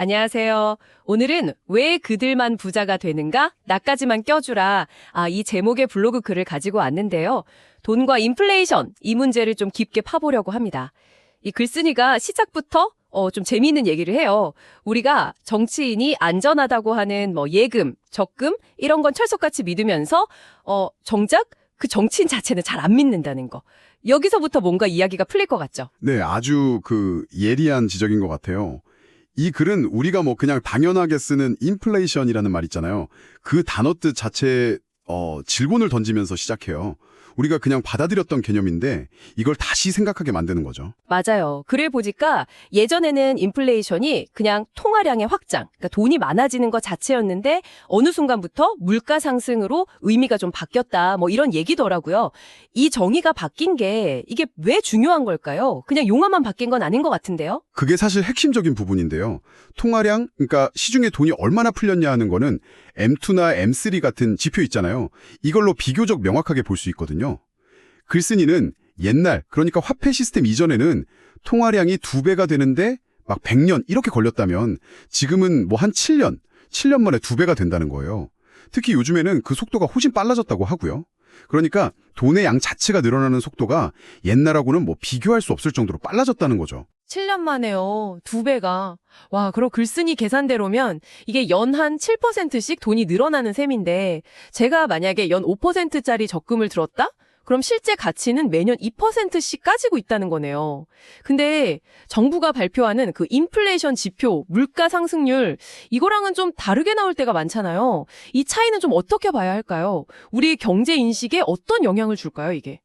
안녕하세요. 오늘은 왜 그들만 부자가 되는가? 나까지만 껴주라. 이 제목의 블로그 글을 가지고 왔는데요. 돈과 인플레이션, 이 문제를 좀 깊게 파보려고 합니다. 이 글쓴이가 시작부터 좀 재미있는 얘기를 해요. 우리가 정치인이 안전하다고 하는 예금, 적금 이런 건 철석같이 믿으면서 정작 그 정치인 자체는 잘 안 믿는다는 거. 여기서부터 뭔가 이야기가 풀릴 것 같죠? 네, 아주 예리한 지적인 것 같아요. 이 글은 우리가 그냥 당연하게 쓰는 인플레이션이라는 말 있잖아요. 그 단어 뜻 자체에 질문을 던지면서 시작해요. 우리가 그냥 받아들였던 개념인데 이걸 다시 생각하게 만드는 거죠. 맞아요. 글을 보니까 예전에는 인플레이션이 그냥 통화량의 확장, 그러니까 돈이 많아지는 것 자체였는데 어느 순간부터 물가 상승으로 의미가 좀 바뀌었다, 이런 얘기더라고요. 이 정의가 바뀐 게 이게 왜 중요한 걸까요? 그냥 용어만 바뀐 건 아닌 것 같은데요? 그게 사실 핵심적인 부분인데요. 통화량, 그러니까 시중에 돈이 얼마나 풀렸냐 하는 거는 M2나 M3 같은 지표 있잖아요. 이걸로 비교적 명확하게 볼 수 있거든요. 글쓴이는 옛날, 그러니까 화폐 시스템 이전에는 통화량이 2배가 되는데 막 100년 이렇게 걸렸다면 지금은 한 7년 만에 2배가 된다는 거예요. 특히 요즘에는 그 속도가 훨씬 빨라졌다고 하고요. 그러니까 돈의 양 자체가 늘어나는 속도가 옛날하고는 비교할 수 없을 정도로 빨라졌다는 거죠. 7년 만에요. 2배가. 와, 그럼 글쓴이 계산대로면 이게 연 한 7%씩 돈이 늘어나는 셈인데 제가 만약에 연 5%짜리 적금을 들었다? 그럼 실제 가치는 매년 2%씩 까지고 있다는 거네요. 근데 정부가 발표하는 그 인플레이션 지표, 물가 상승률, 이거랑은 좀 다르게 나올 때가 많잖아요. 이 차이는 좀 어떻게 봐야 할까요? 우리 경제 인식에 어떤 영향을 줄까요, 이게?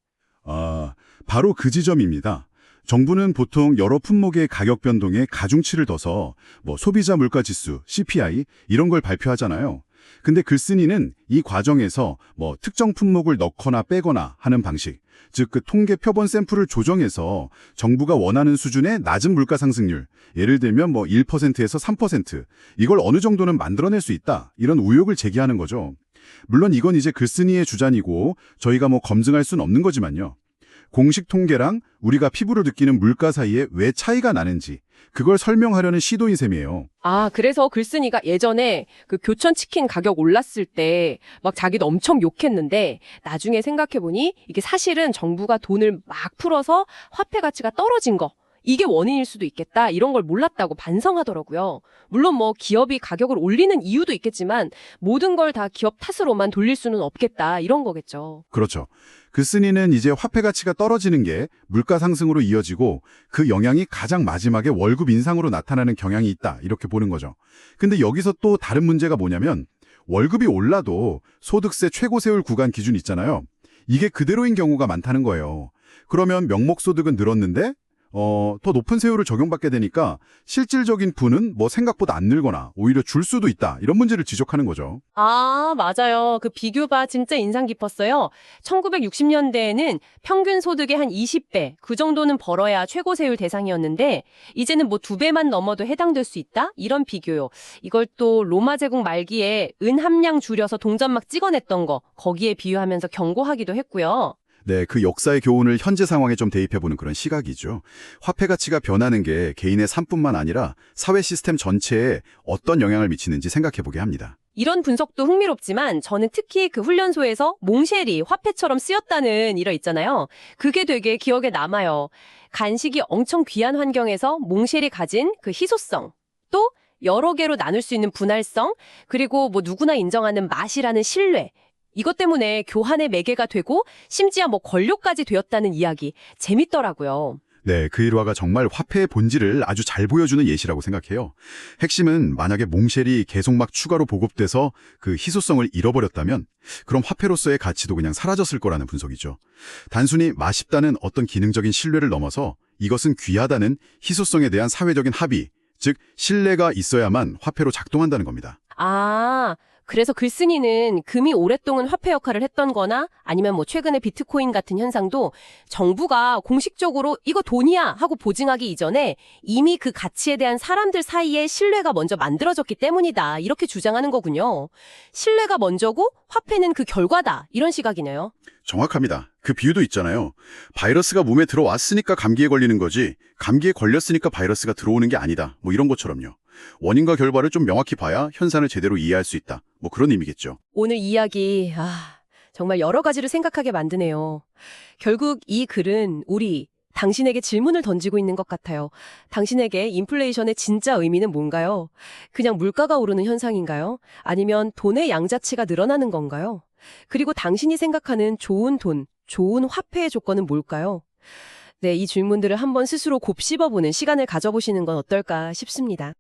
바로 그 지점입니다. 정부는 보통 여러 품목의 가격 변동에 가중치를 둬서 소비자 물가 지수, CPI 이런 걸 발표하잖아요. 근데 글쓴이는 이 과정에서 특정 품목을 넣거나 빼거나 하는 방식, 즉 그 통계 표본 샘플을 조정해서 정부가 원하는 수준의 낮은 물가 상승률, 예를 들면 1%에서 3%, 이걸 어느 정도는 만들어낼 수 있다, 이런 의혹을 제기하는 거죠. 물론 이건 이제 글쓴이의 주장이고 저희가 검증할 수는 없는 거지만요. 공식 통계랑 우리가 피부로 느끼는 물가 사이에 왜 차이가 나는지 그걸 설명하려는 시도인 셈이에요. 그래서 글쓴이가 예전에 그 교촌 치킨 가격 올랐을 때 자기도 엄청 욕했는데 나중에 생각해보니 이게 사실은 정부가 돈을 막 풀어서 화폐 가치가 떨어진 거. 이게 원인일 수도 있겠다. 이런 걸 몰랐다고 반성하더라고요. 물론 기업이 가격을 올리는 이유도 있겠지만 모든 걸 다 기업 탓으로만 돌릴 수는 없겠다. 이런 거겠죠. 그렇죠. 글쓴이는 이제 화폐 가치가 떨어지는 게 물가 상승으로 이어지고 그 영향이 가장 마지막에 월급 인상으로 나타나는 경향이 있다, 이렇게 보는 거죠. 근데 여기서 또 다른 문제가 뭐냐면 월급이 올라도 소득세 최고 세율 구간 기준 있잖아요. 이게 그대로인 경우가 많다는 거예요. 그러면 명목소득은 늘었는데 더 높은 세율을 적용받게 되니까 실질적인 부는 생각보다 안 늘거나 오히려 줄 수도 있다, 이런 문제를 지적하는 거죠. 맞아요. 그 비교가 진짜 인상 깊었어요. 1960년대에는 평균 소득의 한 20배, 그 정도는 벌어야 최고세율 대상이었는데 이제는 2배만 넘어도 해당될 수 있다? 이런 비교요. 이걸 또 로마 제국 말기에 은 함량 줄여서 동전막 찍어냈던 거, 거기에 비유하면서 경고하기도 했고요. 네, 그 역사의 교훈을 현재 상황에 좀 대입해보는 그런 시각이죠. 화폐 가치가 변하는 게 개인의 삶뿐만 아니라 사회 시스템 전체에 어떤 영향을 미치는지 생각해보게 합니다. 이런 분석도 흥미롭지만 저는 특히 그 훈련소에서 몽쉘이 화폐처럼 쓰였다는 일화 있잖아요. 그게 되게 기억에 남아요. 간식이 엄청 귀한 환경에서 몽쉘이 가진 그 희소성, 또 여러 개로 나눌 수 있는 분할성, 그리고 누구나 인정하는 맛이라는 신뢰, 이것 때문에 교환의 매개가 되고 심지어 권력까지 되었다는 이야기, 재밌더라고요. 네, 그 일화가 정말 화폐의 본질을 아주 잘 보여주는 예시라고 생각해요. 핵심은 만약에 몽쉘이 계속 추가로 보급돼서 그 희소성을 잃어버렸다면 그럼 화폐로서의 가치도 그냥 사라졌을 거라는 분석이죠. 단순히 맛있다는 어떤 기능적인 신뢰를 넘어서 이것은 귀하다는 희소성에 대한 사회적인 합의, 즉 신뢰가 있어야만 화폐로 작동한다는 겁니다. 그래서 글쓴이는 금이 오랫동안 화폐 역할을 했던 거나 아니면 최근에 비트코인 같은 현상도 정부가 공식적으로 이거 돈이야 하고 보증하기 이전에 이미 그 가치에 대한 사람들 사이에 신뢰가 먼저 만들어졌기 때문이다, 이렇게 주장하는 거군요. 신뢰가 먼저고 화폐는 그 결과다, 이런 시각이네요. 정확합니다. 그 비유도 있잖아요. 바이러스가 몸에 들어왔으니까 감기에 걸리는 거지 감기에 걸렸으니까 바이러스가 들어오는 게 아니다, 이런 것처럼요. 원인과 결과를 좀 명확히 봐야 현상을 제대로 이해할 수 있다. 뭐 그런 의미겠죠. 오늘 이야기, 정말 여러 가지를 생각하게 만드네요. 결국 이 글은 당신에게 질문을 던지고 있는 것 같아요. 당신에게 인플레이션의 진짜 의미는 뭔가요? 그냥 물가가 오르는 현상인가요? 아니면 돈의 양자치가 늘어나는 건가요? 그리고 당신이 생각하는 좋은 돈, 좋은 화폐의 조건은 뭘까요? 네, 이 질문들을 한번 스스로 곱씹어보는 시간을 가져보시는 건 어떨까 싶습니다.